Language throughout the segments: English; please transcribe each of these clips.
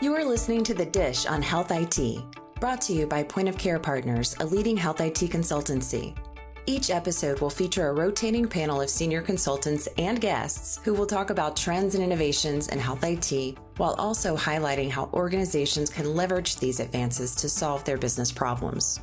You are listening to The Dish on Health IT, brought to you by Point of Care Partners, a leading health IT consultancy. Each episode will feature a rotating panel of senior consultants and guests who will talk about trends and innovations in health IT, while also highlighting how organizations can leverage these advances to solve their business problems.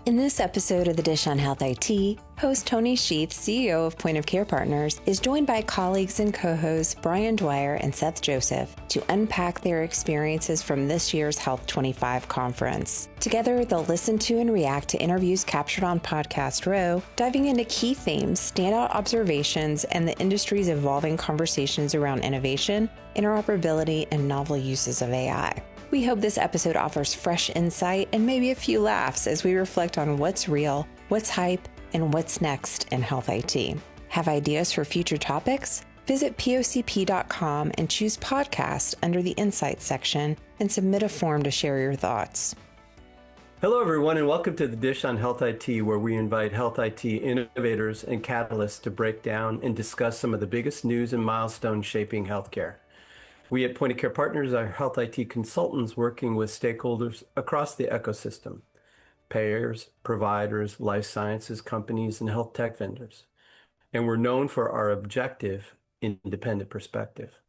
In this episode of The Dish on Health IT, host Tony Schueth, CEO of Point of Care Partners, is joined by colleagues and co-hosts Brian Dwyer and Seth Joseph to unpack their experiences from this year's HLTH25 conference. Together, they'll listen to and react to interviews captured on Podcast Row, diving into key themes, standout observations, and the industry's evolving conversations around innovation, interoperability, and novel uses of AI. We hope this episode offers fresh insight and maybe a few laughs as we reflect on what's real, what's hype, and what's next in health IT. Have ideas for future topics? Visit POCP.com and choose podcast under the Insights section and submit a form to share your thoughts. Hello, everyone, and welcome to The Dish on Health IT, where we invite health IT innovators and catalysts to break down and discuss some of the biggest news and milestones shaping healthcare. We at Point of Care Partners are health IT consultants working with stakeholders across the ecosystem: payers, providers, life sciences companies, and health tech vendors. And we're known for our objective, independent perspective.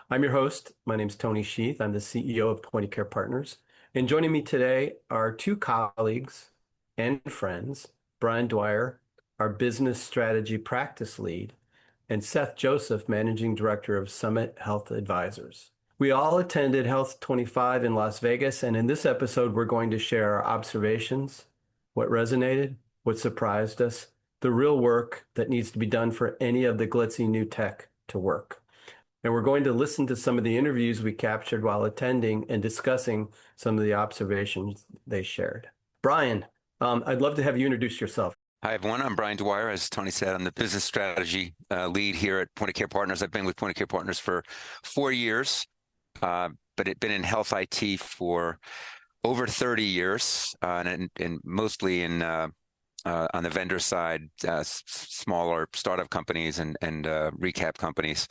I'm your host. My name is Tony Schueth. I'm the CEO of Point of Care Partners. And joining me today are two colleagues and friends, Brian Dwyer, our business strategy practice lead, and Seth Joseph, Managing Director of Summit Health Advisors. We all attended HLTH25 in Las Vegas, and in this episode, we're going to share our observations, what resonated, what surprised us, the real work that needs to be done for any of the glitzy new tech to work. And we're going to listen to some of the interviews we captured while attending and discussing some of the observations they shared. Brian, I'd love to have you introduce yourself. Hi, everyone. I'm Brian Dwyer. As Tony said, I'm the business strategy lead here at Point of Care Partners. I've been with Point of Care Partners for 4 years, but it's been in health IT for over 30 years, and mostly on the vendor side, smaller startup companies and recap companies,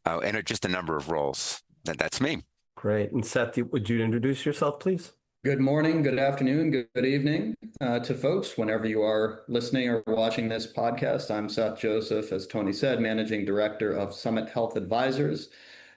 and just a number of roles. That's me. Great. And Seth, would you introduce yourself, please? Good morning, good afternoon, good evening to folks, whenever you are listening or watching this podcast. I'm Seth Joseph, as Tony said, Managing Director of Summit Health Advisors.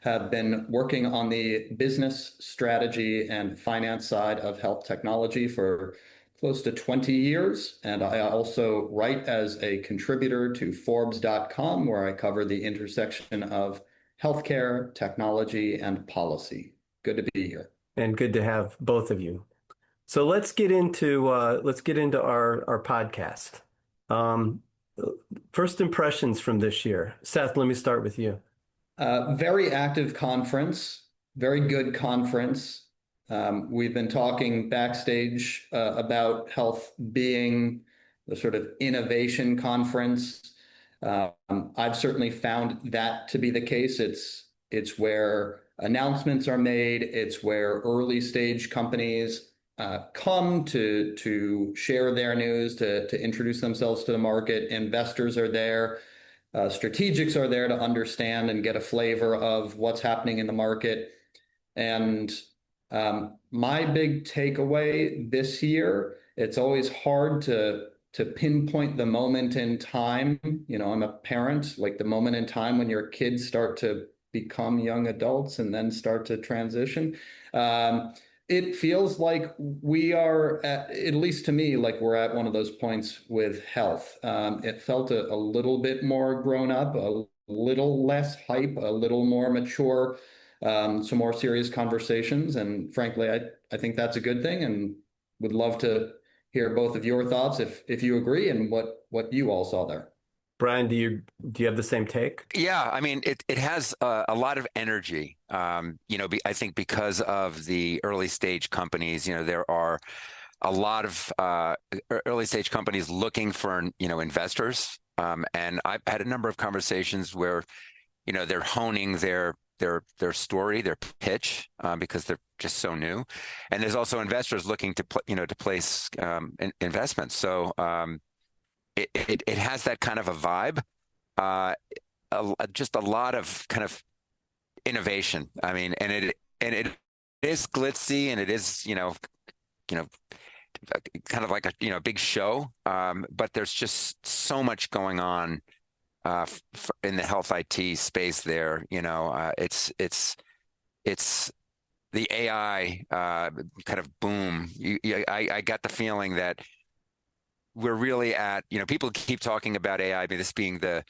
Have been working on the business strategy and finance side of health technology for close to 20 years. And I also write as a contributor to Forbes.com, where I cover the intersection of healthcare, technology, and policy. Good to be here. And good to have both of you. So let's get into our podcast. First impressions from this year. Seth, let me start with you. Very active conference, very good conference. We've been talking backstage about health being the sort of innovation conference. I've certainly found that to be the case. It's where announcements are made. It's where early stage companies come to share their news, to introduce themselves to the market. Investors are there. Strategics are there to understand and get a flavor of what's happening in the market. And my big takeaway this year, it's always hard to pinpoint the moment in time. You know, I'm a parent, like the moment in time when your kids start to become young adults and then start to transition. It feels like we are, at least to me, like we're at one of those points with health. It felt a little bit more grown up, a little less hype, a little more mature, some more serious conversations. And frankly, I think that's a good thing, and would love to hear both of your thoughts if you agree and what you all saw there. Brian, do you have the same take? Yeah, I mean, it has a lot of energy. I think because of the early stage companies, there are a lot of early stage companies looking for, investors. And I've had a number of conversations where, they're honing their story, their pitch, because they're just so new. And there's also investors looking to place investments. So it has that kind of a vibe, just a lot of kind of innovation. I mean, and it is glitzy and it is, you know, kind of like a, big show. But there's just so much going on in the health IT space there. It's the AI kind of boom. I got the feeling that we're really at, people keep talking about AI, this being the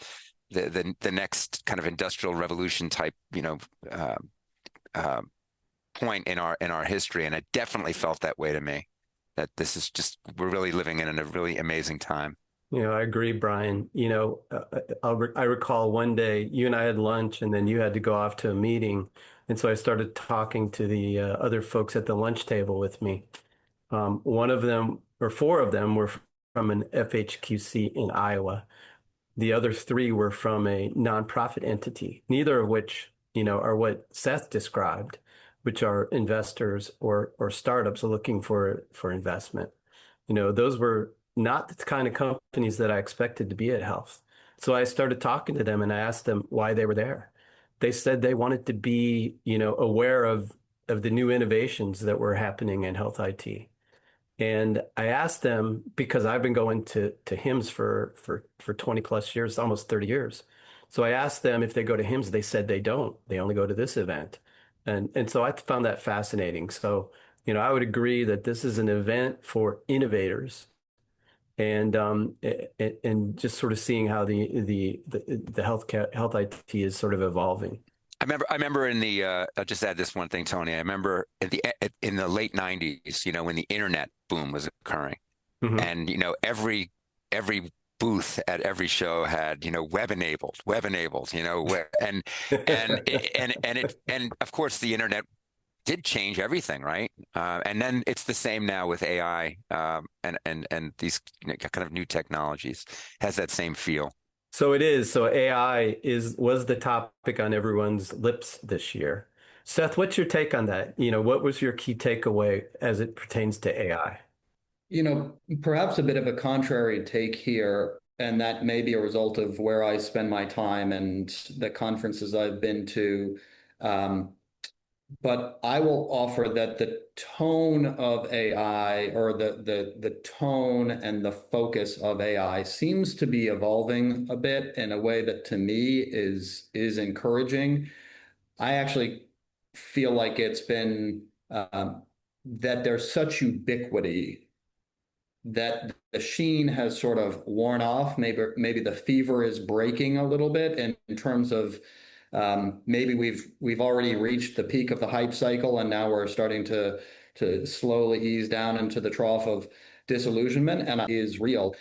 next kind of industrial revolution type, uh, uh, point in our history, and it definitely felt that way to me. That this is just we're really living in a really amazing time. I agree, Brian. I recall one day you and I had lunch, and then you had to go off to a meeting, and so I started talking to the other folks at the lunch table with me. One of them, or four of them, were from an FHQC in Iowa. The other three were from a nonprofit entity, neither of which, are what Seth described, which are investors or startups looking for investment. Those were not the kind of companies that I expected to be at Health. So I started talking to them and I asked them why they were there. They said they wanted to be, aware of the new innovations that were happening in health IT. And I asked them because I've been going to HIMSS for 20 plus years, almost 30 years. So I asked them if they go to HIMSS. They said they don't. They only go to this event. And so I found that fascinating. So, I would agree that this is an event for innovators and just sort of seeing how the health IT is sort of evolving. I remember in the I'll just add this one thing, Tony. I remember in the late '90s, when the internet boom was occurring, Hmm. and every booth at every show had web enabled, and of course the internet did change everything, right? And then it's the same now with AI and these kind of new technologies has that same feel. So it is. So AI was the topic on everyone's lips this year. Seth, what's your take on that? What was your key takeaway as it pertains to AI? Perhaps a bit of a contrary take here, and that may be a result of where I spend my time and the conferences I've been to. Um, but I will offer that the tone of AI or the tone and the focus of AI seems to be evolving a bit in a way that to me is encouraging. I actually feel like it's been that there's such ubiquity that the sheen has sort of worn off. Maybe the fever is breaking a little bit in terms of maybe we've already reached the peak of the hype cycle, and now we're starting to slowly ease down into the trough of disillusionment, and is real.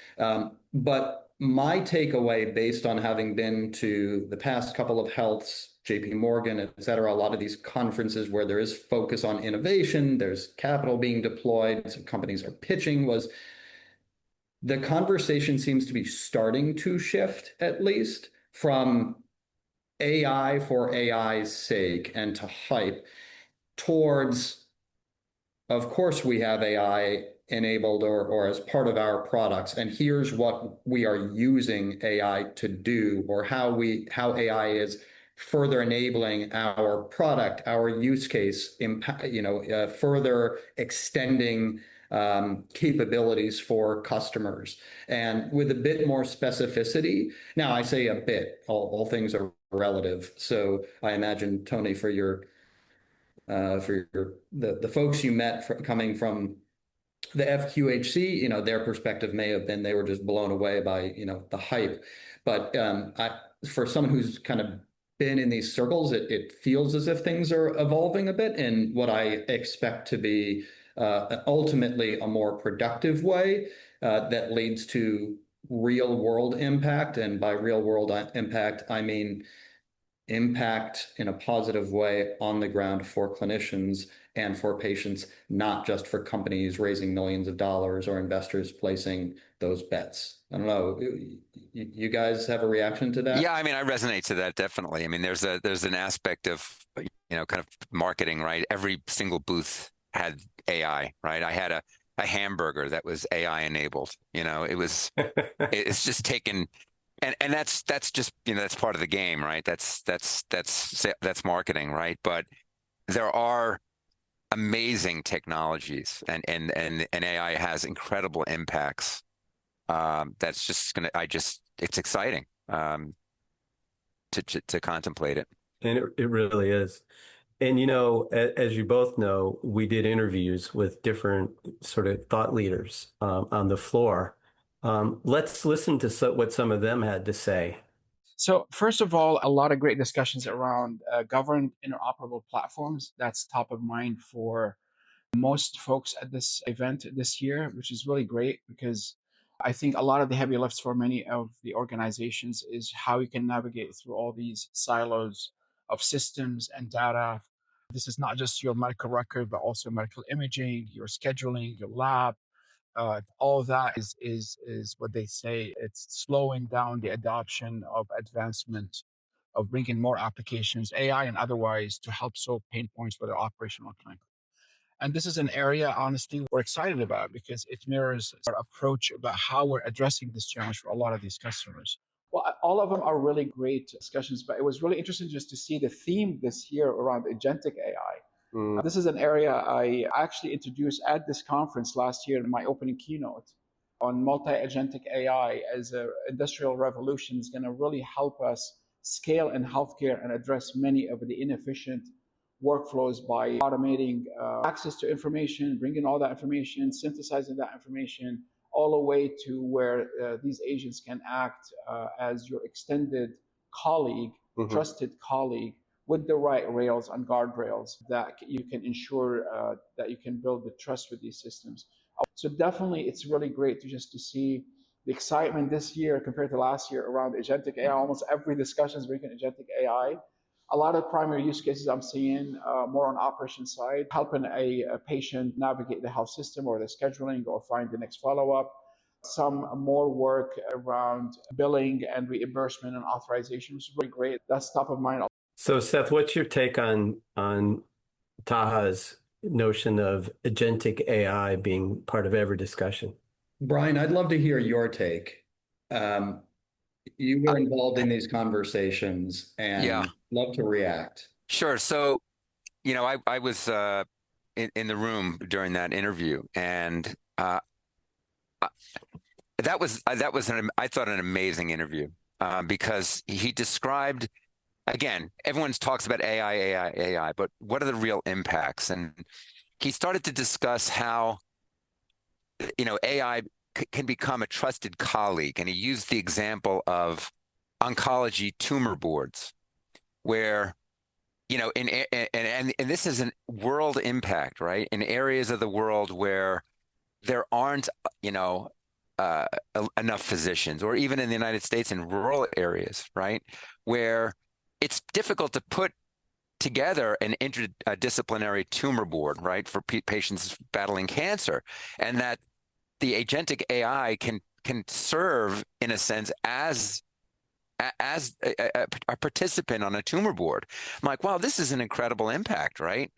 But my takeaway, based on having been to the past couple of healths, JP Morgan, et cetera, a lot of these conferences where there is focus on innovation, there's capital being deployed, some companies are pitching, was the conversation seems to be starting to shift, at least from AI for AI's sake and to hype towards, of course, we have AI enabled or as part of our products, and here's what we are using AI to do, or how AI is further enabling our product, our use case, impact, further extending capabilities for customers, and with a bit more specificity. Now, I say a bit, all things are relative. So I imagine, Tony, for the folks you met coming from the FQHC, their perspective may have been they were just blown away by, the hype. But for someone who's kind of been in these circles, it feels as if things are evolving a bit in what I expect to be ultimately a more productive way that leads to real world impact. And by real world impact, I mean impact in a positive way on the ground for clinicians and for patients, not just for companies raising millions of dollars or investors placing those bets. I don't know. You guys have a reaction to that? Yeah, I resonate to that definitely. There's an aspect of kind of marketing, right? Every single booth had AI, right? I had a hamburger that was AI enabled. It's just taken, and that's just that's part of the game, right? That's marketing, right? But there are amazing technologies, and AI has incredible impacts. That's just it's exciting to contemplate it. And it really is. And, you know, as you both know, we did interviews with different sort of thought leaders on the floor. Let's listen to what some of them had to say. So, first of all, a lot of great discussions around governed interoperable platforms. That's top of mind for most folks at this event this year, which is really great because I think a lot of the heavy lifts for many of the organizations is how you can navigate through all these silos of systems and data. This is not just your medical record, but also medical imaging, your scheduling, your lab. All of that is what they say. It's slowing down the adoption of advancement of bringing more applications, AI and otherwise, to help solve pain points, whether operational or clinical. And this is an area, honestly, we're excited about because it mirrors our approach about how we're addressing this challenge for a lot of these customers. Well, all of them are really great discussions, but it was really interesting just to see the theme this year around agentic AI. This is an area I actually introduced at this conference last year in my opening keynote on multi-agentic AI as an industrial revolution is going to really help us scale in healthcare and address many of the inefficient workflows by automating access to information, bringing all that information, synthesizing that information, all the way to where these agents can act as your extended colleague, trusted colleague, with the right rails and guardrails that you can ensure that you can build the trust with these systems. So definitely, it's really great to see the excitement this year compared to last year around agentic AI. Almost every discussion is bringing agentic AI. A lot of primary use cases I'm seeing more on operations side, helping a patient navigate the health system or the scheduling or find the next follow-up. Some more work around billing and reimbursement and authorization, which is really great. That's top of mind. So, Seth, what's your take on Taha's notion of agentic AI being part of every discussion? Brian, I'd love to hear your take. You were involved in these conversations and love to react. Sure. So, you know, I was in the room during that interview, and that was I thought an amazing interview because he described, again, everyone talks about AI, but what are the real impacts? And he started to discuss how, you know, AI can become a trusted colleague. And he used the example of oncology tumor boards, where, you know, and this is a world impact, right? In areas of the world where there aren't, you know, enough physicians, or even in the United States in rural areas, right, where it's difficult to put together an interdisciplinary tumor board, right, for patients battling cancer, and that the agentic AI can serve, in a sense, as a participant on a tumor board. I'm like, wow, this is an incredible impact, right?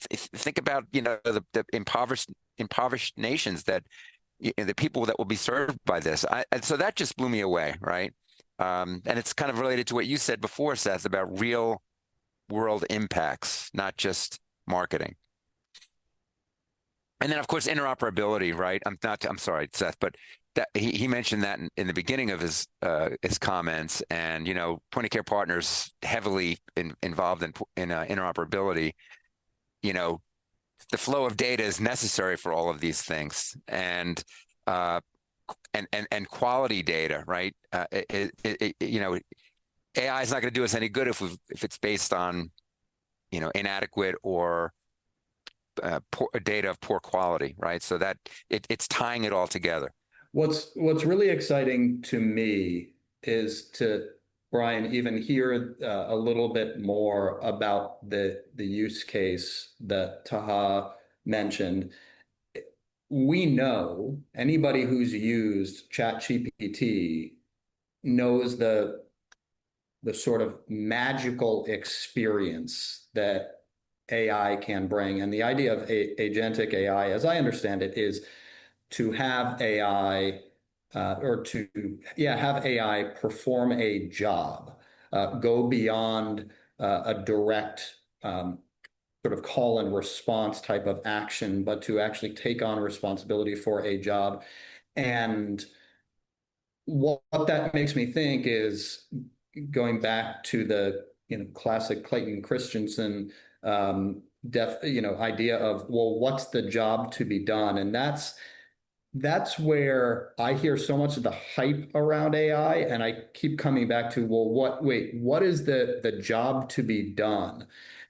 Think about, you know, the impoverished nations that the people that will be served by this. And so that just blew me away, right? And it's kind of related to what you said before, Seth, about real world impacts, not just marketing. And then, of course, interoperability, right? I'm sorry, Seth, but that he mentioned that in the beginning of his comments. And, you know, point of care partners heavily involved in interoperability. You know, the flow of data is necessary for all of these things, and quality data, right? You know, AI is not going to do us any good if it's based on, you know, inadequate or poor data of poor quality, right? So that it's tying it all together. What's really exciting to me is to, Brian, even hear a little bit more about the use case that Taha mentioned. We know anybody who's used ChatGPT knows the sort of magical experience that AI can bring. And the idea of agentic AI, as I understand it, is to have AI have AI perform a job, go beyond a direct sort of call and response type of action, but to actually take on responsibility for a job. And what that makes me think is going back to the classic Clayton Christensen idea of, well, what's the job to be done? And that's where I hear so much of the hype around AI, and I keep coming back to, well, what is the job to be done?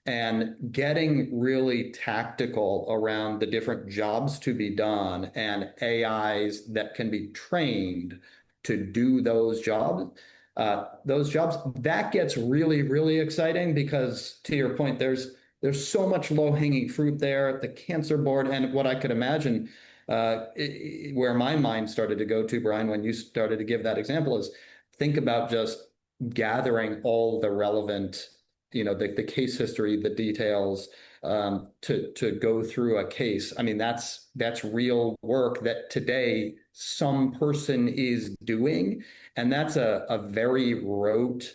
And getting really tactical around the different jobs to be done and AIs that can be trained to do those jobs, that gets really, really exciting because, to your point, there's so much low-hanging fruit there, the cancer board, and what I could imagine where my mind started to go to, Brian, when you started to give that example, is think about just gathering all the relevant, the case history, the details, to go through a case. I mean, that's real work that today some person is doing, and that's a very rote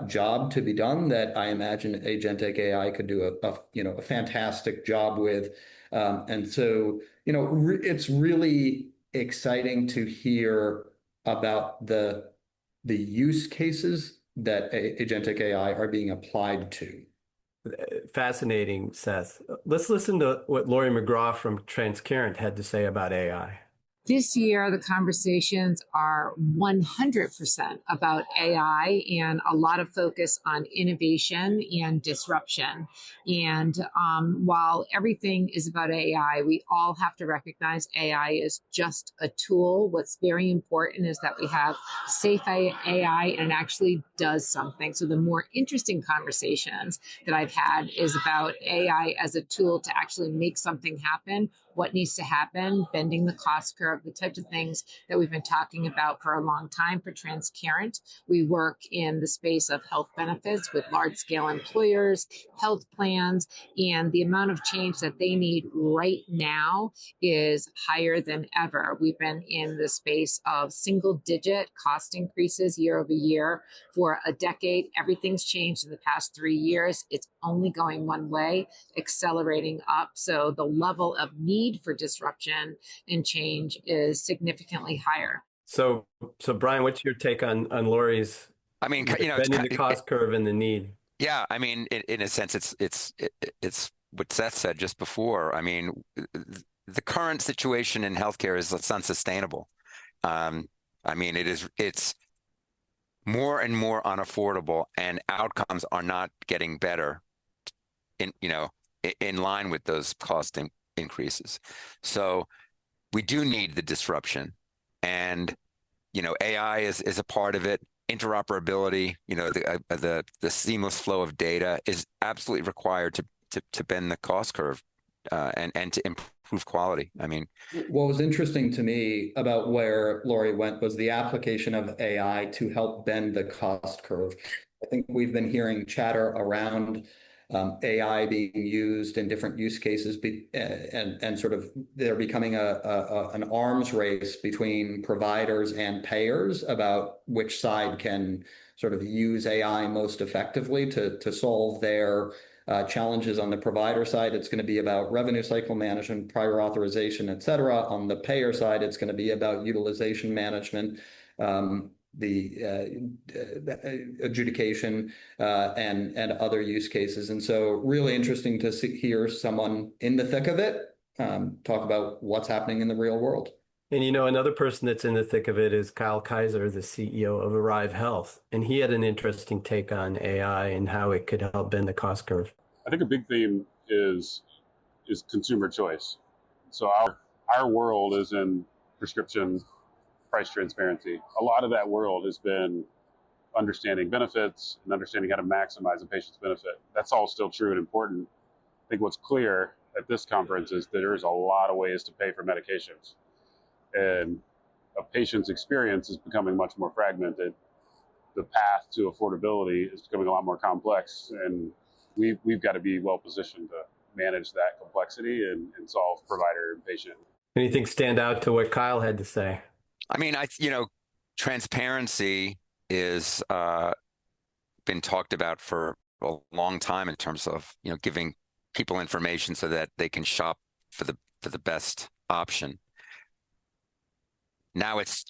job to be done that I imagine agentic AI could do a fantastic job with. And so, it's really exciting to hear about the use cases that agentic AI are being applied to. Fascinating, Seth. Let's listen to what Lori McGraw from Transcarent had to say about AI. This year, the conversations are 100% about AI and a lot of focus on innovation and disruption. And while everything is about AI, we all have to recognize AI is just a tool. What's very important is that we have safe AI and it actually does something. So the more interesting conversations that I've had is about AI as a tool to actually make something happen. What needs to happen, bending the cost curve, the types of things that we've been talking about for a long time for Transcarent. We work in the space of health benefits with large-scale employers, health plans, and the amount of change that they need right now is higher than ever. We've been in the space of single-digit cost increases year over year for a decade. Everything's changed in the past 3 years. It's only going one way, accelerating up. So the level of need for disruption and change is significantly higher. So Brian, what's your take on Lori's? I mean, bending the cost curve and the need. Yeah, I mean, in a sense, it's what Seth said just before. I mean, the current situation in healthcare it's unsustainable. I mean, it's more and more unaffordable, and outcomes are not getting better. In line with those cost increases. So we do need the disruption, and AI is a part of it. Interoperability, the seamless flow of data is absolutely required to bend the cost curve and to improve quality. I mean, what was interesting to me about where Lori went was the application of AI to help bend the cost curve. I think we've been hearing chatter around AI being used in different use cases, and sort of there becoming an arms race between providers and payers about which side can sort of use AI most effectively to solve their challenges. On the provider side, it's going to be about revenue cycle management, prior authorization, et cetera. On the payer side, it's going to be about utilization management, the adjudication, and other use cases. And so really interesting to hear someone in the thick of it talk about what's happening in the real world. And another person that's in the thick of it is Kyle Kaiser, the CEO of Arrive Health. And he had an interesting take on AI and how it could help bend the cost curve. I think a big theme is consumer choice. So our world is in prescription price transparency. A lot of that world has been understanding benefits and understanding how to maximize a patient's benefit. That's all still true and important. I think what's clear at this conference is that there's a lot of ways to pay for medications. And a patient's experience is becoming much more fragmented. The path to affordability is becoming a lot more complex, and we've got to be well positioned to manage that complexity and solve provider and patient. Anything stand out to what Kyle had to say? I mean, transparency is been talked about for a long time in terms of giving people information so that they can shop for the best option. Now it's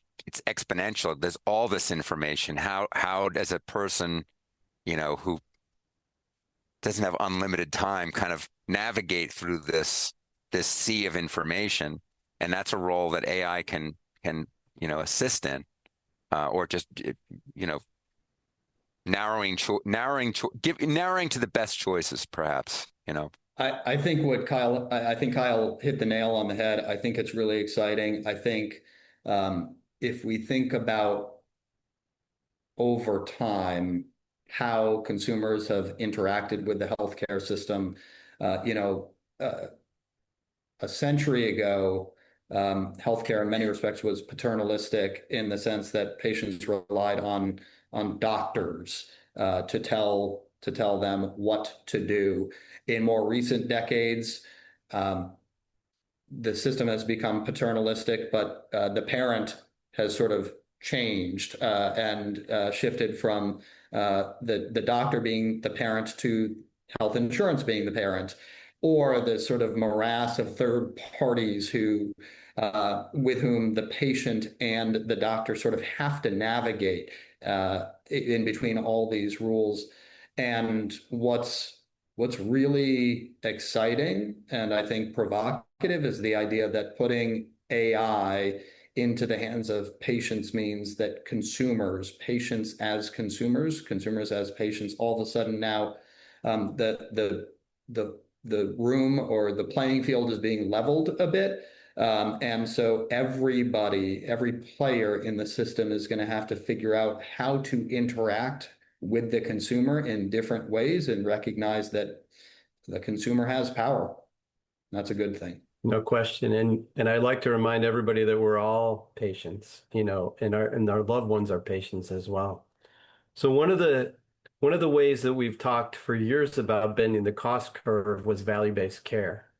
exponential. There's all this information. How does a person, who doesn't have unlimited time, kind of navigate through this sea of information? And that's a role that AI can assist in, or just narrowing to the best choices, perhaps. I think Kyle hit the nail on the head. I think it's really exciting. I think if we think about over time how consumers have interacted with the healthcare system, a century ago, healthcare in many respects was paternalistic in the sense that patients relied on doctors to tell them what to do. In more recent decades, the system has become paternalistic, but the parent has sort of changed and shifted from the doctor being the parent to health insurance being the parent, or the sort of morass of third parties with whom the patient and the doctor sort of have to navigate in between all these rules. And what's really exciting and I think provocative is the idea that putting AI into the hands of patients means that patients as consumers as patients, all of a sudden now the room or the playing field is being leveled a bit. And so every player in the system is going to have to figure out how to interact with the consumer in different ways and recognize that the consumer has power. That's a good thing. No question. And I'd like to remind everybody that we're all patients, and our loved ones are patients as well. So one of the ways that we've talked for years about bending the cost curve was value-based care.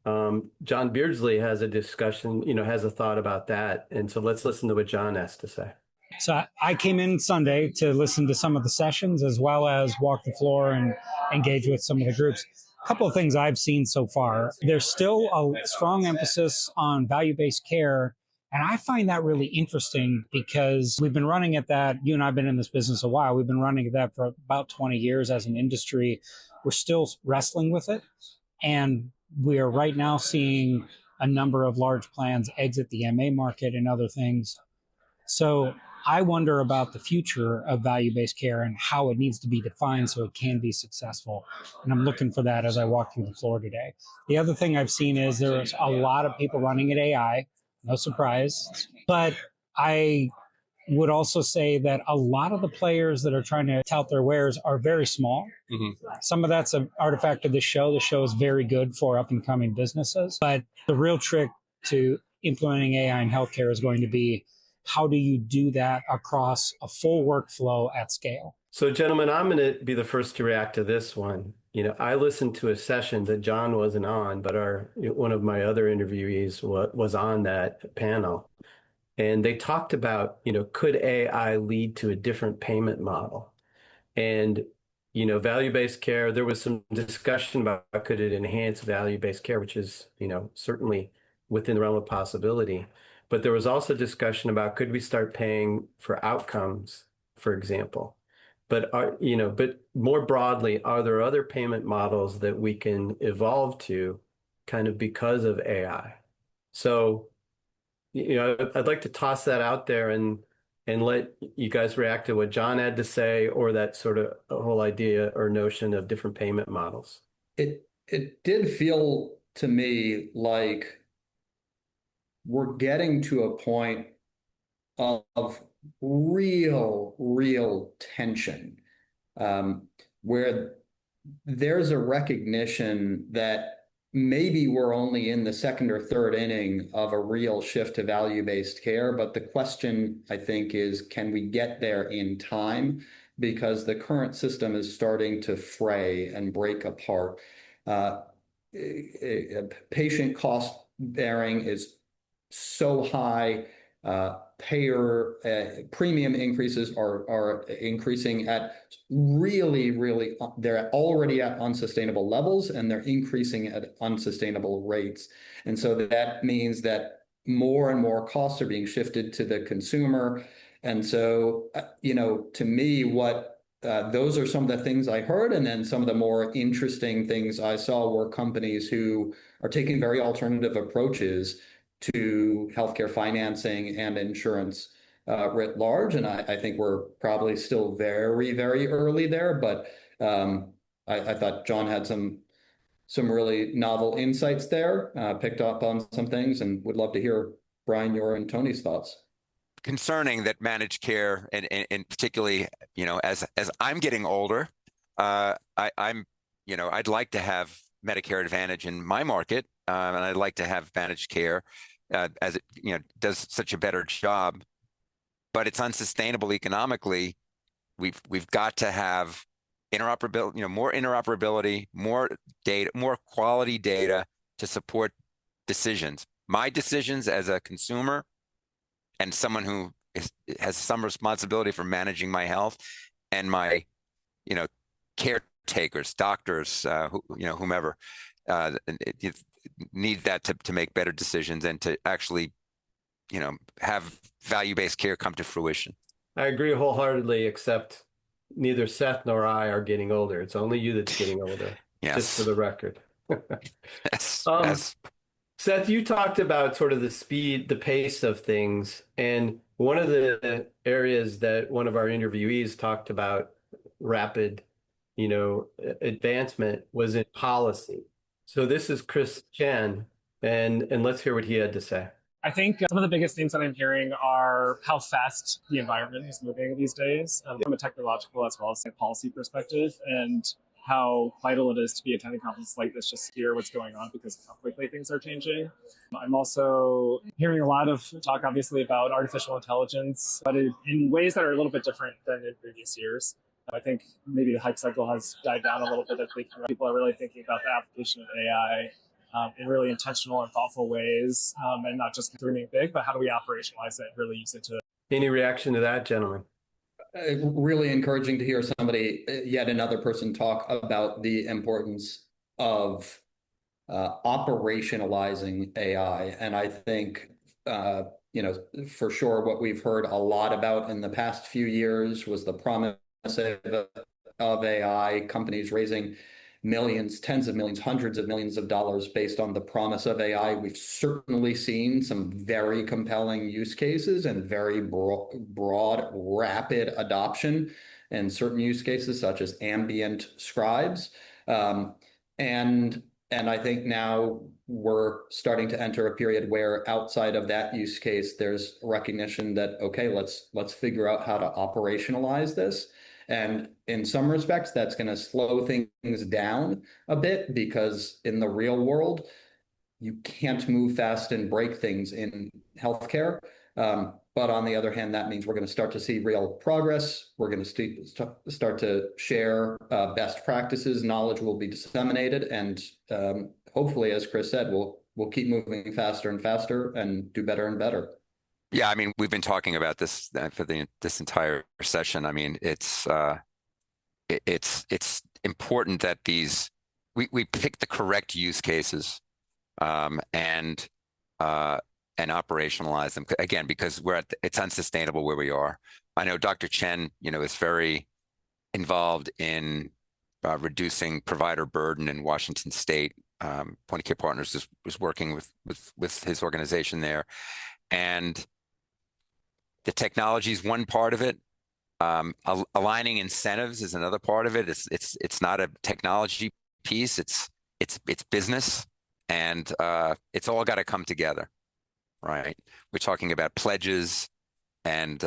John Beardsley has a discussion, has a thought about that. And so let's listen to what John has to say. So I came in Sunday to listen to some of the sessions as well as walk the floor and engage with some of the groups. A couple of things I've seen so far. There's still a strong emphasis on value-based care. And I find that really interesting because we've been running at that. You and I have been in this business a while. We've been running at that for about 20 years as an industry. We're still wrestling with it. And we are right now seeing a number of large plans exit the MA market and other things. So I wonder about the future of value-based care and how it needs to be defined so it can be successful. And I'm looking for that as I walk through the floor today. The other thing I've seen is there's a lot of people running at AI, no surprise. But I would also say that a lot of the players that are trying to tout their wares are very small. Mm-hmm. Some of that's an artifact of the show. The show is very good for up-and-coming businesses. But the real trick to implementing AI in healthcare is going to be how do you do that across a full workflow at scale? So, gentlemen, I'm going to be the first to react to this one. I listened to a session that John wasn't on, but one of my other interviewees was on that panel. And they talked about, could AI lead to a different payment model? And, value-based care, there was some discussion about could it enhance value-based care, which is, certainly within the realm of possibility. But there was also discussion about could we start paying for outcomes, for example. But but more broadly, are there other payment models that we can evolve to kind of because of AI? So, I'd like to toss that out there and let you guys react to what John had to say, or that sort of whole idea or notion of different payment models. It did feel to me like we're getting to a point of real tension, where there's a recognition that maybe we're only in the second or third inning of a real shift to value-based care. But the question, I think, is can we get there in time? Because the current system is starting to fray and break apart. Patient cost bearing is so high payer premium increases are increasing at really, they're already at unsustainable levels, and they're increasing at unsustainable rates. And so that means that more and more costs are being shifted to the consumer. And so, to me, those are some of the things I heard. And then some of the more interesting things I saw were companies who are taking very alternative approaches to healthcare financing and insurance writ large. And I think we're probably still very early there, but I thought John had some really novel insights there, picked up on some things, and would love to hear Brian, your and Tony's thoughts. Concerning that managed care, and particularly, as I'm getting older, I'm, I'd like to have Medicare Advantage in my market, and I'd like to have managed care as it, does such a better job, but it's unsustainable economically. We've got to have interoperability, more interoperability, more data, more quality data to support decisions. My decisions as a consumer and someone who has some responsibility for managing my health, and my, caretakers, doctors, whomever, need that to make better decisions and to actually, have value-based care come to fruition. I agree wholeheartedly, except neither Seth nor I are getting older. It's only you that's getting older. Yes. Just for the record. Yes. Seth, you talked about sort of the pace of things. And one of the areas that one of our interviewees talked about rapid, advancement was in policy. So this is Chris Chen, and let's hear what he had to say. I think some of the biggest themes that I'm hearing are how fast the environment is moving these days, from a technological as well as a policy perspective, and how vital it is to be attending conferences like this, just to hear what's going on because of how quickly things are changing. I'm also hearing a lot of talk, obviously, about artificial intelligence, but in ways that are a little bit different than in previous years. I think maybe the hype cycle has died down a little bit. I think people are really thinking about the application of AI in really intentional and thoughtful ways, and not just dreaming big, but how do we operationalize it and really use it to... Any reaction to that, gentlemen? Really encouraging to hear somebody, yet another person, talk about the importance of operationalizing AI. And I think, for sure, what we've heard a lot about in the past few years was the promise of AI, companies raising millions, tens of millions, hundreds of millions of dollars based on the promise of AI. We've certainly seen some very compelling use cases and very broad, rapid adoption in certain use cases, such as ambient scribes. And I think now we're starting to enter a period where, outside of that use case, there's recognition that, okay, let's figure out how to operationalize this. And in some respects, that's going to slow things down a bit, because in the real world, you can't move fast and break things in healthcare. But on the other hand, that means we're going to start to see real progress. We're going to start to share best practices. Knowledge will be disseminated, and hopefully, as Chris said, we'll keep moving faster and faster and do better and better. Yeah, I mean, we've been talking about this for this entire session. I mean, it's important that we pick the correct use cases, and operationalize them, again, because it's unsustainable where we are. I know Dr. Chen, is very involved in reducing provider burden in Washington State. Point of Care Partners is working with his organization there, and the technology is one part of it. Aligning incentives is another part of it. It's not a technology piece. It's business, and it's all got to come together, right? We're talking about pledges, and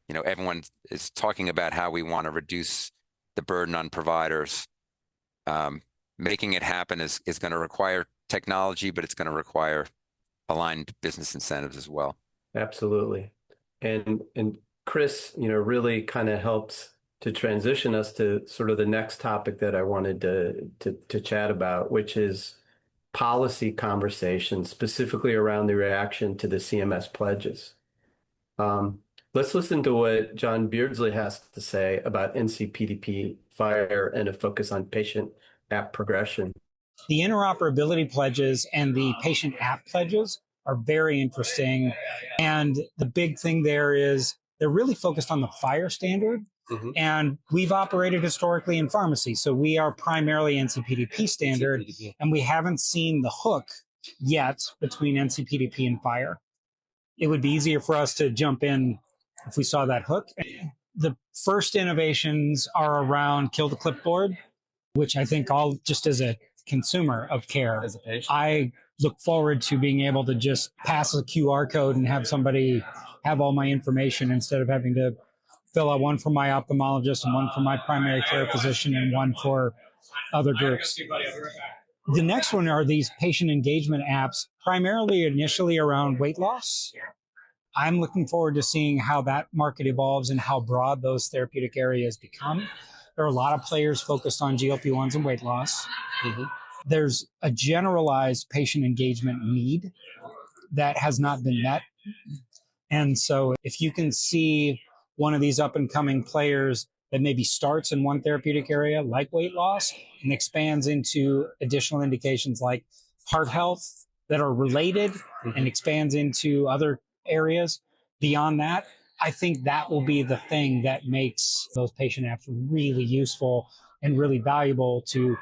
everyone is talking about how we want to reduce the burden on providers. Making it happen is going to require technology, but it's going to require aligned business incentives as well. Absolutely. And Chris, really kind of helps to transition us to sort of the next topic that I wanted to chat about, which is policy conversations, specifically around the reaction to the CMS pledges. Let's listen to what John Beardsley has to say about NCPDP FIRE and a focus on patient app progression. The interoperability pledges and the patient app pledges are very interesting. And the big thing there is they're really focused on the FIRE standard. Mm-hmm. And we've operated historically in pharmacy. So we are primarily NCPDP standard, and we haven't seen the hook yet between NCPDP and FIRE. It would be easier for us to jump in if we saw that hook. The first innovations are around kill the clipboard, which I think all just as a consumer of care, as a patient, I look forward to being able to just pass a QR code and have somebody have all my information instead of having to fill out one for my ophthalmologist and one for my primary care physician and one for other groups. The next one are these patient engagement apps, primarily initially around weight loss. I'm looking forward to seeing how that market evolves and how broad those therapeutic areas become. There are a lot of players focused on GLP-1s and weight loss. Mm-hmm. There's a generalized patient engagement need that has not been met. And so if you can see one of these up and coming players that maybe starts in one therapeutic area like weight loss and expands into additional indications like heart health that are related, mm-hmm. and expands into other areas beyond that, I think that will be the thing that makes those patient apps really useful and really valuable to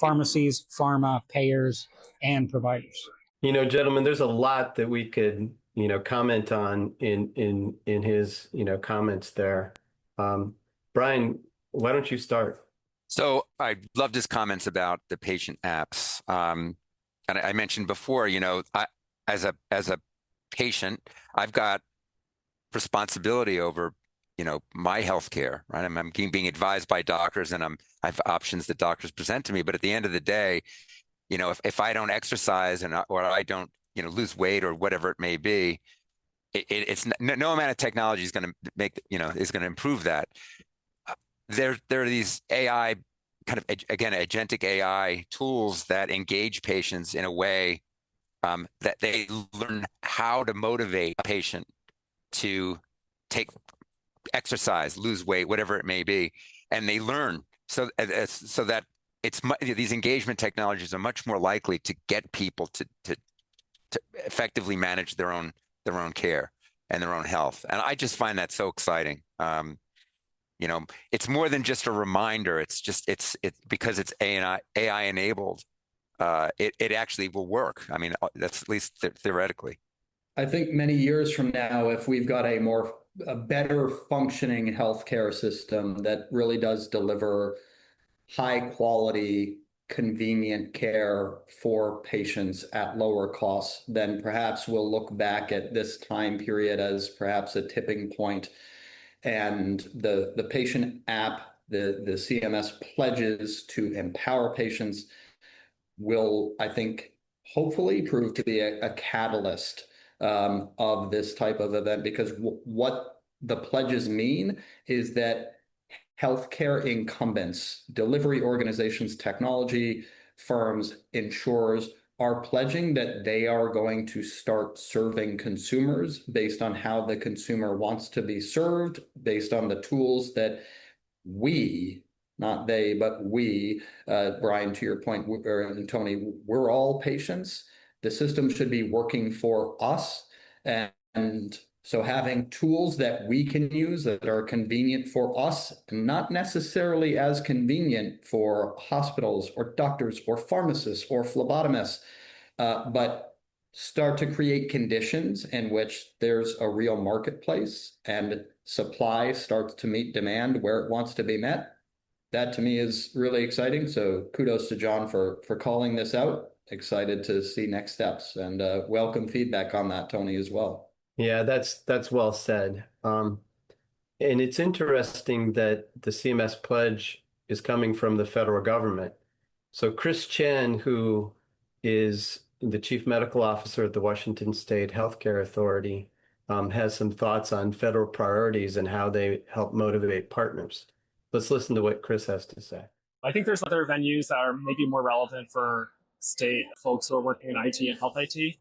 pharmacies, pharma, payers, and providers. Gentlemen, there's a lot that we could, comment on in his, comments there. Brian, why don't you start? So I loved his comments about the patient apps. And I mentioned before, as a patient, I've got responsibility over, my healthcare, right? I'm being advised by doctors, and I have options that doctors present to me. But at the end of the day, if I don't exercise or I don't, lose weight or whatever it may be, it's no amount of technology is going to make, is going to improve that. There are these AI kind of, again, agentic AI tools that engage patients in a way that they learn how to motivate a patient to take exercise, lose weight, whatever it may be, and they learn so that these engagement technologies are much more likely to get people to effectively manage their own care and their own health. And I just find that so exciting. It's more than just a reminder. It's because it's AI enabled. It actually will work. I mean, that's at least theoretically. I think many years from now, if we've got a better functioning healthcare system that really does deliver high quality, convenient care for patients at lower costs, then perhaps we'll look back at this time period as perhaps a tipping point. And the patient app, the CMS pledges to empower patients will, I think, hopefully prove to be a catalyst of this type of event, because what the pledges mean is that healthcare incumbents, delivery organizations, technology firms, insurers are pledging that they are going to start serving consumers based on how the consumer wants to be served, based on the tools that we, not they, but we, Brian, to your point, and Tony, we're all patients. The system should be working for us. And so having tools that we can use that are convenient for us, not necessarily as convenient for hospitals or doctors or pharmacists or phlebotomists, but start to create conditions in which there's a real marketplace and supply starts to meet demand where it wants to be met. That to me is really exciting. So kudos to John for calling this out. Excited to see next steps, and welcome feedback on that, Tony, as well. Yeah, that's well said. And it's interesting that the CMS pledge is coming from the federal government. So Chris Chen, who is the Chief Medical Officer at the Washington State Healthcare Authority, has some thoughts on federal priorities and how they help motivate partners. Let's listen to what Chris has to say. I think there's other venues that are maybe more relevant for state folks who are working in IT and health IT.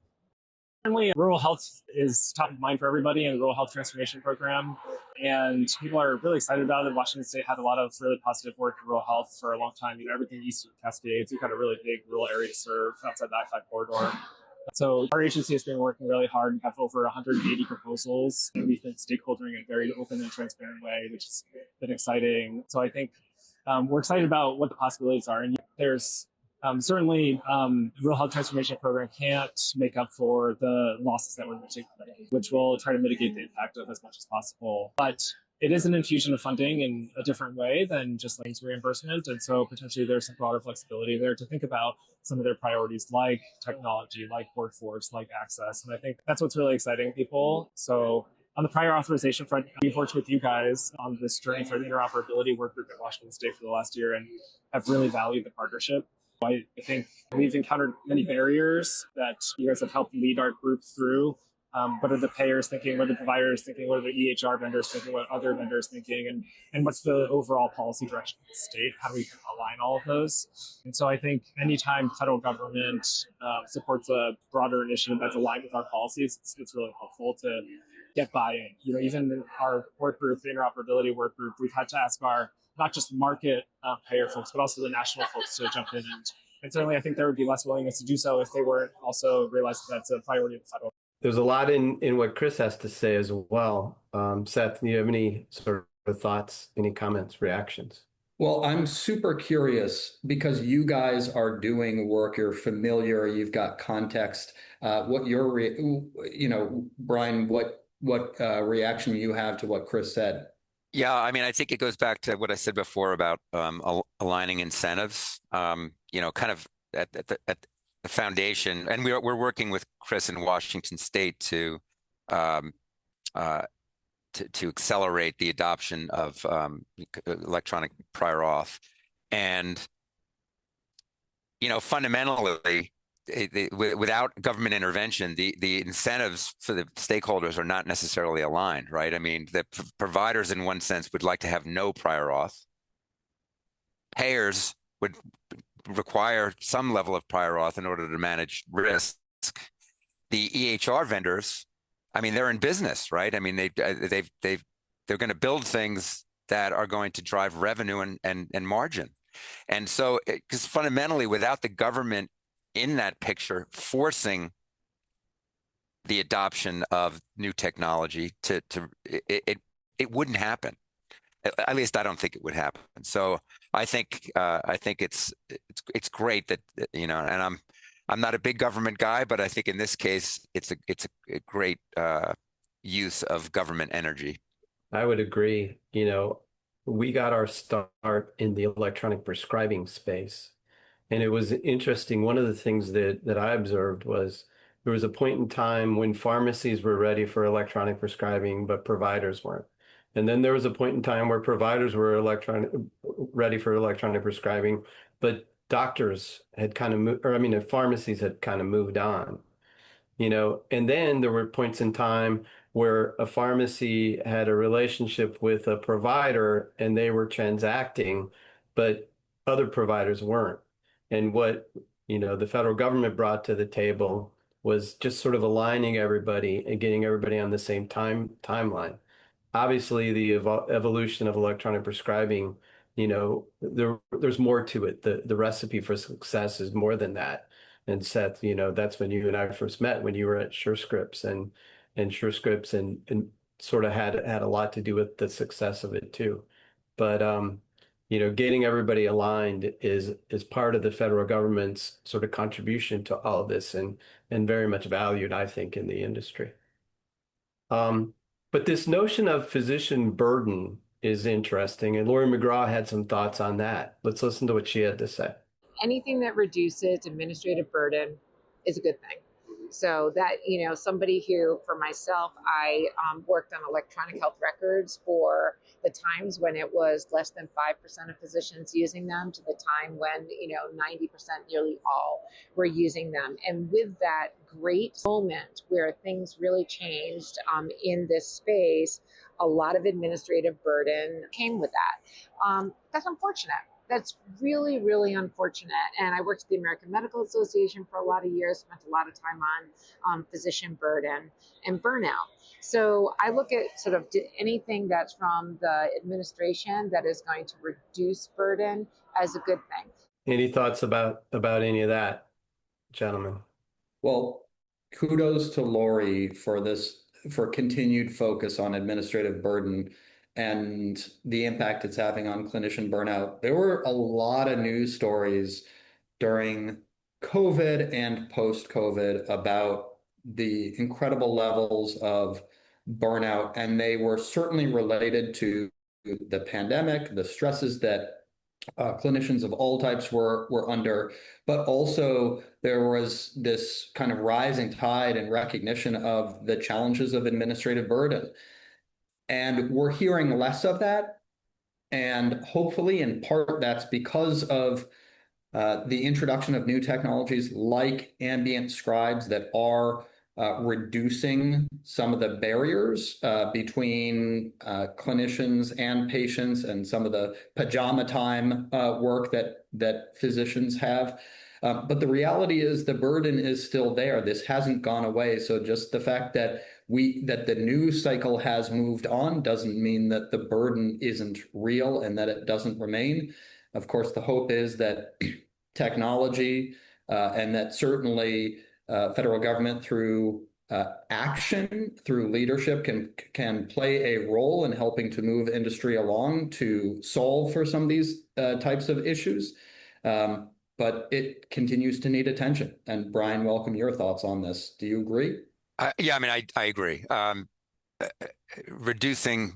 Certainly, rural health is top of mind for everybody in the Rural Health Transformation Program, and people are really excited about it. Washington State had a lot of really positive work in rural health for a long time. Everything east of the Cascades, we've got a really big rural area to serve outside the I-5 corridor. So our agency has been working really hard and have over 180 proposals, and we've been stakeholdering in a very open and transparent way, which has been exciting. So I think we're excited about what the possibilities are, and there's certainly, Rural Health Transformation Program can't make up for the losses that we're going to take, which we'll try to mitigate the impact of as much as possible. But it is an infusion of funding in a different way than just claims reimbursement. And so potentially there's some broader flexibility there to think about some of their priorities like technology, like workforce, like access. And I think that's what's really exciting people. So on the prior authorization front, we've worked with you guys on this journey for the interoperability work group at Washington State for the last year and have really valued the partnership. I think we've encountered many barriers that you guys have helped lead our group through. What are the payers thinking? What are the providers thinking? What are the EHR vendors thinking? What are other vendors thinking? And what's the overall policy direction of the state? How do we align all of those? And so I think anytime federal government supports a broader initiative that's aligned with our policies, it's really helpful to get buy-in. Even in our work group, the interoperability work group, we've had to ask our not just market payer folks, but also the national folks to jump in. And certainly I think there would be less willingness to do so if they weren't also realizing that's a priority of the federal. There's a lot in what Chris has to say as well. Seth, do you have any sort of thoughts, any comments, reactions? Well, I'm super curious because you guys are doing work, you're familiar, you've got context. What your, Brian, what reaction you have to what Chris said? Yeah, I mean, I think it goes back to what I said before about aligning incentives. Kind of at the foundation, and we're working with Chris in Washington State to accelerate the adoption of electronic prior auth, and fundamentally, without government intervention, the incentives for the stakeholders are not necessarily aligned, right? I mean, the providers, in one sense, would like to have no prior auth. Payers would require some level of prior auth in order to manage risk. The EHR vendors, I mean, they're in business, right? I mean, they're going to build things that are going to drive revenue and margin. And so, because fundamentally, without the government in that picture forcing the adoption of new technology, it wouldn't happen. At least I don't think it would happen. So I think it's great that and I'm not a big government guy, but I think in this case it's a great use of government energy. I would agree. We got our start in the electronic prescribing space. And it was interesting. One of the things that I observed was there was a point in time when pharmacies were ready for electronic prescribing, but providers weren't. And then there was a point in time where providers were ready for electronic prescribing, but doctors had kind of moved, pharmacies had kind of moved on. And then there were points in time where a pharmacy had a relationship with a provider and they were transacting, but other providers weren't. And what, the federal government brought to the table was just sort of aligning everybody and getting everybody on the same timeline. Obviously, the evolution of electronic prescribing, there's more to it. The recipe for success is more than that. And Seth, that's when you and I first met, when you were at SureScripts and SureScripts and sort of had a lot to do with the success of it too. But getting everybody aligned is part of the federal government's sort of contribution to all of this and very much valued, I think, in the industry. But this notion of physician burden is interesting, and Lori McGraw had some thoughts on that. Let's listen to what she had to say. Anything that reduces administrative burden is a good thing. So that, somebody who, for myself, I worked on electronic health records for the times when it was less than 5% of physicians using them to the time when, 90%, nearly all were using them. And with that great moment where things really changed in this space, a lot of administrative burden came with that. That's unfortunate. That's really, really unfortunate. And I worked at the American Medical Association for a lot of years, spent a lot of time on physician burden and burnout. So I look at sort of anything that's from the administration that is going to reduce burden as a good thing. Any thoughts about any of that, gentlemen? Well, kudos to Lori for continued focus on administrative burden and the impact it's having on clinician burnout. There were a lot of news stories during COVID and post-COVID about the incredible levels of burnout, and they were certainly related to the pandemic, the stresses that clinicians of all types were under, but also there was this kind of rising tide and recognition of the challenges of administrative burden. And we're hearing less of that. And hopefully, in part, that's because of the introduction of new technologies like ambient scribes that are reducing some of the barriers between clinicians and patients, and some of the pajama time work that physicians have. But the reality is the burden is still there. This hasn't gone away. So just the fact that the news cycle has moved on doesn't mean that the burden isn't real and that it doesn't remain. Of course, the hope is that technology and that certainly federal government through action, through leadership, can play a role in helping to move industry along to solve for some of these types of issues. But it continues to need attention. And Brian, welcome your thoughts on this. Do you agree? Yeah, I mean, I agree. Reducing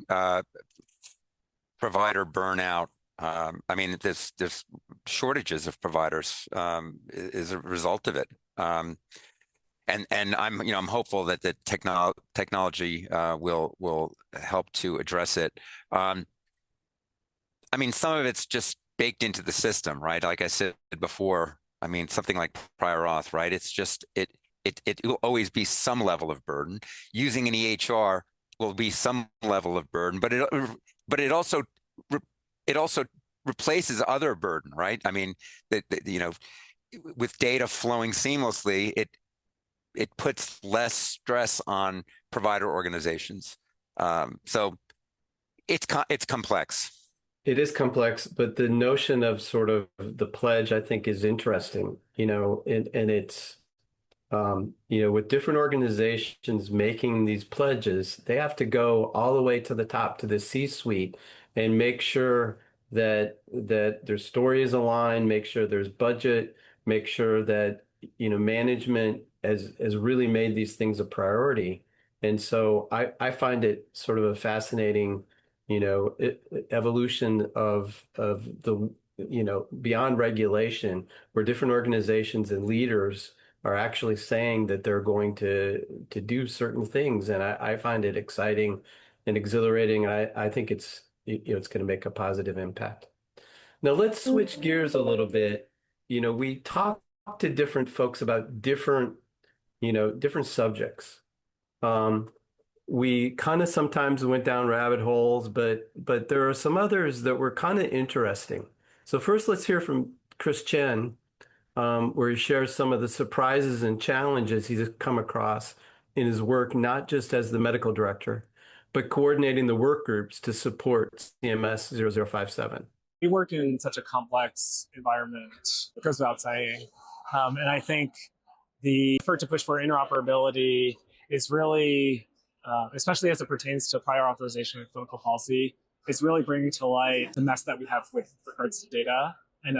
provider burnout. I mean, there's shortages of providers is a result of it. And I'm hopeful that the technology will help to address it. I mean, some of it's just baked into the system, right? Like I said before, I mean, something like prior auth, right? It's just it will always be some level of burden. Using an EHR will be some level of burden, but it also replaces other burden, right? I mean, with data flowing seamlessly, it puts less stress on provider organizations. So it's complex. It is complex, but the notion of sort of the pledge, I think, is interesting, and it's, with different organizations making these pledges, they have to go all the way to the top, to the C-suite, and make sure that their story is aligned, make sure there's budget, make sure that, management has really made these things a priority. And so I find it sort of a fascinating evolution of the, beyond regulation, where different organizations and leaders are actually saying that they're going to do certain things. And I find it exciting and exhilarating. I think it's going to make a positive impact. Now let's switch gears a little bit. We talk to different folks about different subjects. We kind of sometimes went down rabbit holes, but there are some others that were kind of interesting. So first, let's hear from Chris Chen, where he shares some of the surprises and challenges he's come across in his work, not just as the medical director, but coordinating the work groups to support CMS 0057. We work in such a complex environment, it goes without saying. And I think the effort to push for interoperability is really, especially as it pertains to prior authorization and clinical policy, is really bringing to light the mess that we have with regards to data and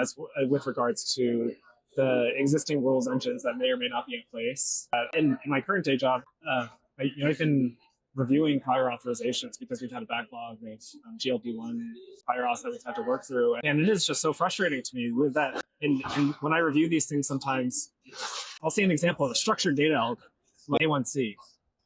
with regards to the existing rules engines that may or may not be in place. In my current day job, I've been reviewing prior authorizations because we've had a backlog of GLP-1 prior auths that we've had to work through. And it is just so frustrating to me with that. And when I review these things, sometimes I'll see an example of a structured data algorithm, like A1C.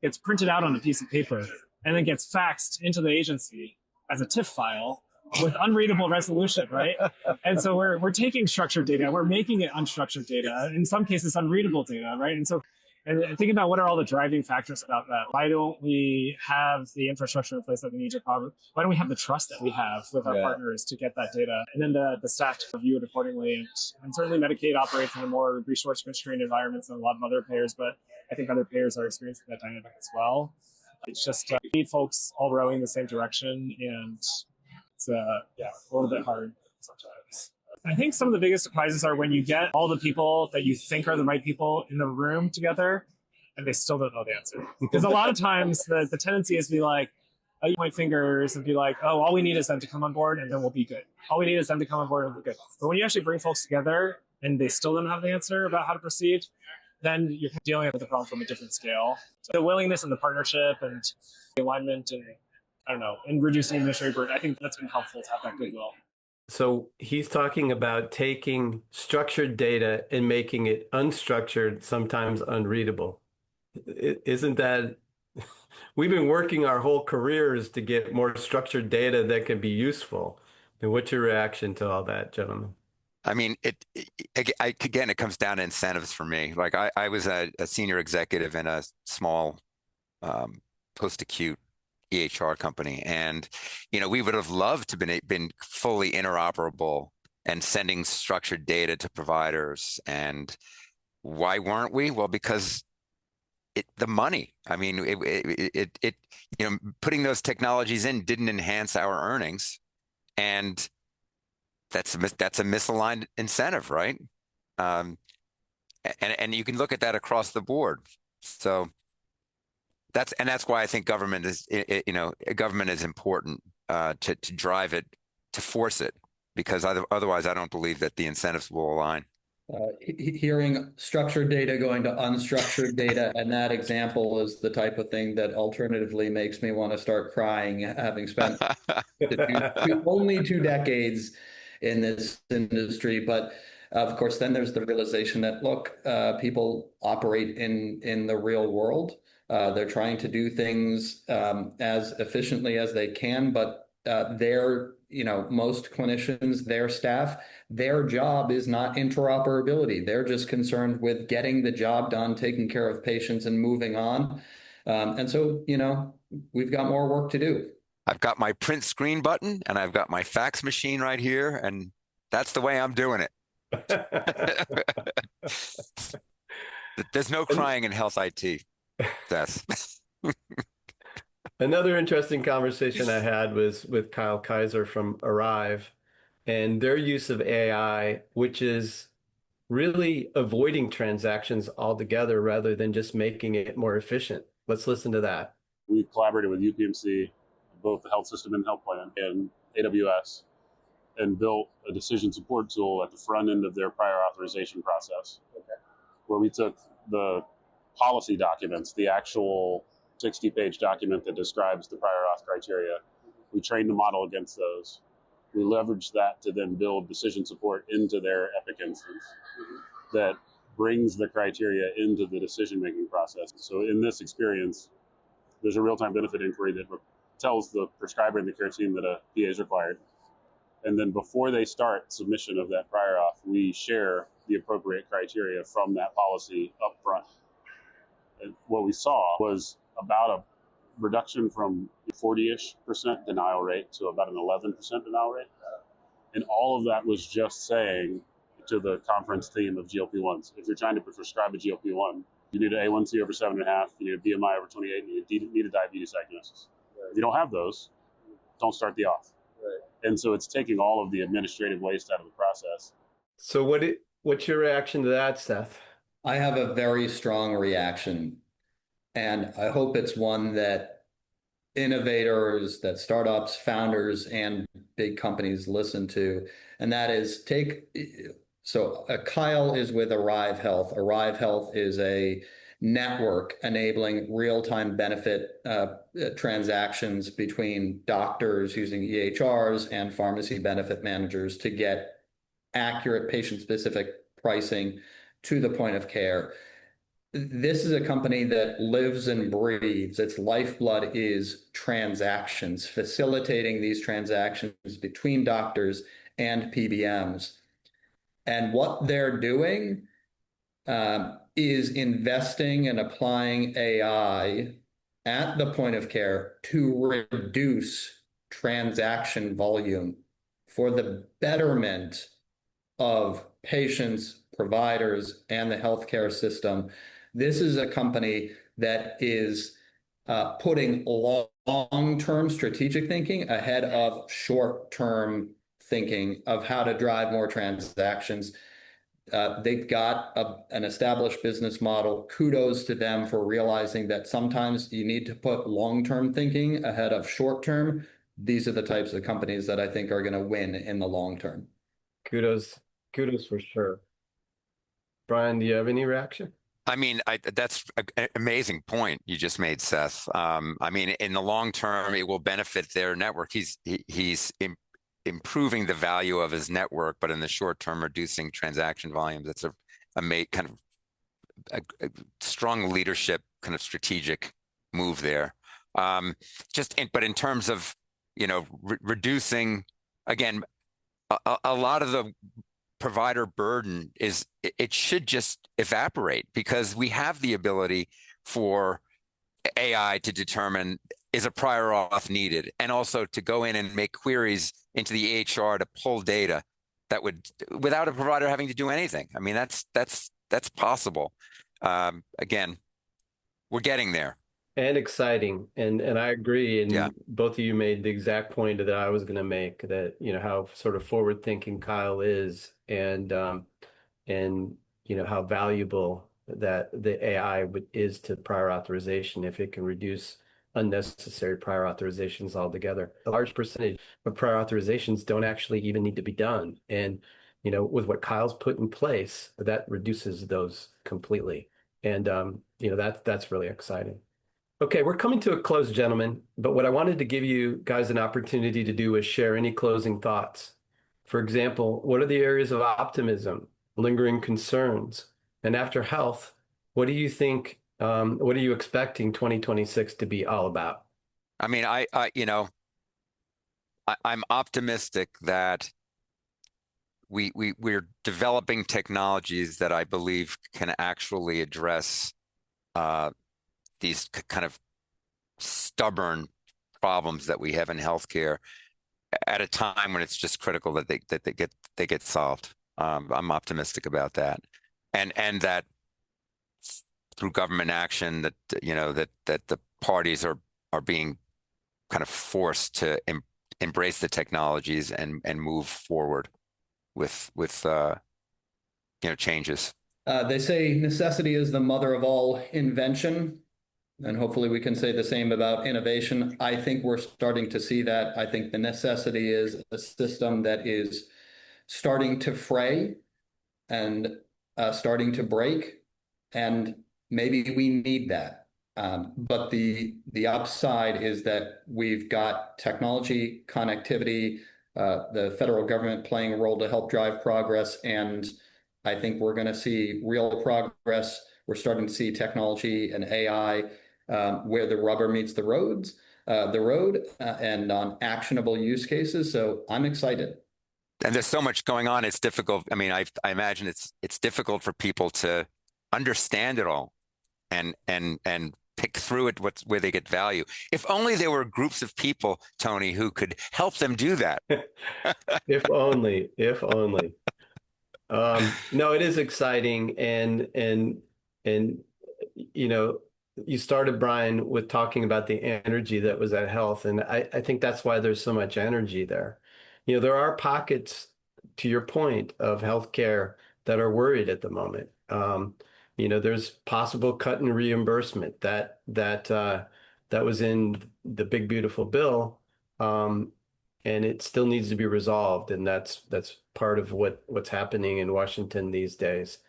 Gets printed out on a piece of paper and then gets faxed into the agency as a TIFF file with unreadable resolution, right? And so we're taking structured data, we're making it unstructured data, in some cases unreadable data, right? And so And thinking about what are all the driving factors about that? Why don't we have the infrastructure in place that we need to cover? Why don't we have the trust that we have with our partners to get that data? And then the staff to review it accordingly. And certainly Medicaid operates in a more resource-constrained environments than a lot of other payers, but I think other payers are experiencing that dynamic as well. It's just we need folks all rowing in the same direction, and it's a little bit hard sometimes. I think some of the biggest surprises are when you get all the people that you think are the right people in the room together and they still don't know the answer. Because a lot of times the tendency is to be like, oh, you point fingers and be like, oh, all we need is them to come on board and then we'll be good. All we need is them to come on board and we'll be good. But when you actually bring folks together and they still don't have the answer about how to proceed, then you're dealing with the problem from a different scale. So the willingness and the partnership and the alignment and, I don't know, and reducing administrative burden, I think that's been helpful to have that goodwill. So he's talking about taking structured data and making it unstructured, sometimes unreadable. Isn't that, we've been working our whole careers to get more structured data that can be useful. And what's your reaction to all that, gentlemen? I mean, again, it comes down to incentives for me. Like I was a senior executive in a small post-acute EHR company, and we would have loved to been fully interoperable and sending structured data to providers. And why weren't we? Well, because the money. I mean, putting those technologies in didn't enhance our earnings, and that's a misaligned incentive, right? And you can look at that across the board. So that's why I think government is important to drive it, to force it, because otherwise I don't believe that the incentives will align. Hearing structured data going to unstructured data, and that example is the type of thing that alternatively makes me want to start crying, having spent only 2 decades in this industry. But of course, then there's the realization that, look, people operate in the real world. They're trying to do things as efficiently as they can, but most clinicians, their staff, their job is not interoperability. They're just concerned with getting the job done, taking care of patients and moving on. And so, we've got more work to do. I've got my print screen button and I've got my fax machine right here, and that's the way I'm doing it. There's no crying in health IT. Seth. Another interesting conversation I had was with Kyle Kaiser from Arrive and their use of AI, which is really avoiding transactions altogether rather than just making it more efficient. Let's listen to that. We collaborated with UPMC, both the health system and health plan, and AWS, and built a decision support tool at the front end of their prior authorization process, where we took the policy documents, the actual 60-page document that describes the prior auth criteria. We trained the model against those. We leveraged that to then build decision support into their Epic instance that brings the criteria into the decision-making process. So in this experience, there's a real-time benefit inquiry that tells the prescriber and the care team that a PA is required. And then before they start submission of that prior auth, we share the appropriate criteria from that policy up front. And what we saw was about a reduction from 40-ish% denial rate to about an 11% denial rate. And all of that was just saying to the conference theme of GLP-1s, if you're trying to prescribe a GLP-1, you need an A1C over 7.5, you need a BMI over 28, and you need a diabetes diagnosis. Right. If you don't have those, don't start the auth. Right. And so it's taking all of the administrative waste out of the process. So what's your reaction to that, Seth? I have a very strong reaction, and I hope it's one that innovators, that startups, founders, and big companies listen to. And that is Kyle is with Arrive Health. Arrive Health is a network enabling real-time benefit transactions between doctors using EHRs and pharmacy benefit managers to get accurate patient-specific pricing to the point of care. This is a company that lives and breathes. Its lifeblood is transactions, facilitating these transactions between doctors and PBMs. And what they're doing is investing and applying AI at the point of care to reduce transaction volume for the betterment of patients, providers, and the healthcare system. This is a company that is putting long-term strategic thinking ahead of short-term thinking of how to drive more transactions. They've got an established business model. Kudos to them for realizing that sometimes you need to put long-term thinking ahead of short-term. These are the types of companies that I think are going to win in the long term. Kudos for sure. Brian, do you have any reaction? I mean, that's an amazing point you just made, Seth. I mean, in the long term, it will benefit their network. He's improving the value of his network, but in the short term, reducing transaction volumes. That's a strong leadership kind of strategic move there. But in terms of, reducing, again, a lot of the provider burden it should just evaporate, because we have the ability for AI to determine, is a prior auth needed, and also to go in and make queries into the EHR to pull data that would, without a provider having to do anything. I mean, that's possible. Again, we're getting there. And exciting. And I agree. And yeah, both of you made the exact point that I was going to make, that, how sort of forward thinking Kyle is, and how valuable that the AI is to prior authorization if it can reduce unnecessary prior authorizations altogether. A large percentage of prior authorizations don't actually even need to be done. And, with what Kyle's put in place, that reduces those completely. And, that's really exciting. Okay, we're coming to a close, gentlemen, but what I wanted to give you guys an opportunity to do is share any closing thoughts. For example, what are the areas of optimism, lingering concerns? And after health, what do you think, what are you expecting 2026 to be all about? I mean, I'm optimistic that we're developing technologies that I believe can actually address these kind of stubborn problems that we have in healthcare at a time when it's just critical that they get solved. I'm optimistic about that, and that through government action, that the parties are being kind of forced to embrace the technologies and move forward with changes. They say necessity is the mother of all invention, and hopefully we can say the same about innovation. I think we're starting to see that. I think the necessity is a system that is starting to fray and starting to break, and maybe we need that. But the upside is that we've got technology, connectivity, the federal government playing a role to help drive progress, and I think we're going to see real progress. We're starting to see technology and AI where the rubber meets the road, and on actionable use cases. So I'm excited. And there's so much going on. It's difficult. I mean, I imagine it's difficult for people to understand it all and pick through it where they get value. If only there were groups of people, Tony, who could help them do that. If only. No, it is exciting, and you started, Brian, with talking about the energy that was at health, and I think that's why there's so much energy there. There are pockets, to your point, of healthcare that are worried at the moment. There's possible cut in reimbursement that was in the big beautiful bill, and it still needs to be resolved, and that's part of what's happening in Washington these days.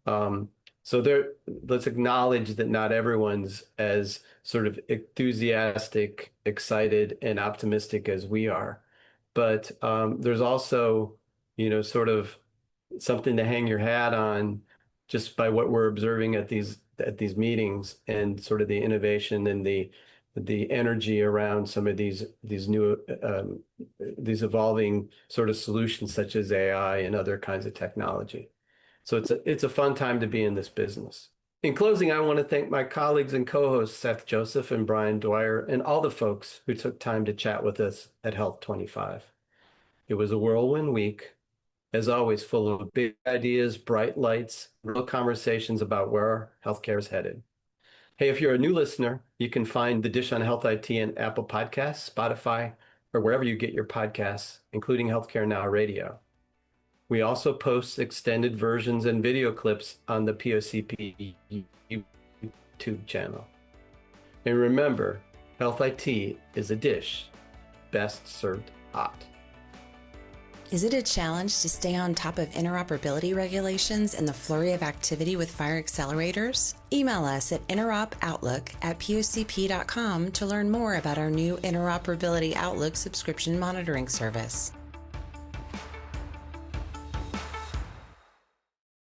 So let's acknowledge that not everyone's as sort of enthusiastic, excited, and optimistic as we are. But there's also, sort of something to hang your hat on just by what we're observing at these meetings, and sort of the innovation and the energy around some of these new these evolving sort of solutions such as AI and other kinds of technology. So it's a fun time to be in this business. In closing, I want to thank my colleagues and co-hosts, Seth Joseph and Brian Dwyer, and all the folks who took time to chat with us at HLTH25. It was a whirlwind week, as always, full of big ideas, bright lights, real conversations about where healthcare is headed. Hey, if you're a new listener, you can find The Dish on Health IT in Apple Podcasts, Spotify, or wherever you get your podcasts, including Healthcare Now Radio. We also post extended versions and video clips on the POCP YouTube channel. And remember, Health IT is a dish best served hot. Is it a challenge to stay on top of interoperability regulations and the flurry of activity with FHIR accelerators? Email us at interopoutlook@pocp.com to learn more about our new Interoperability Outlook subscription monitoring service.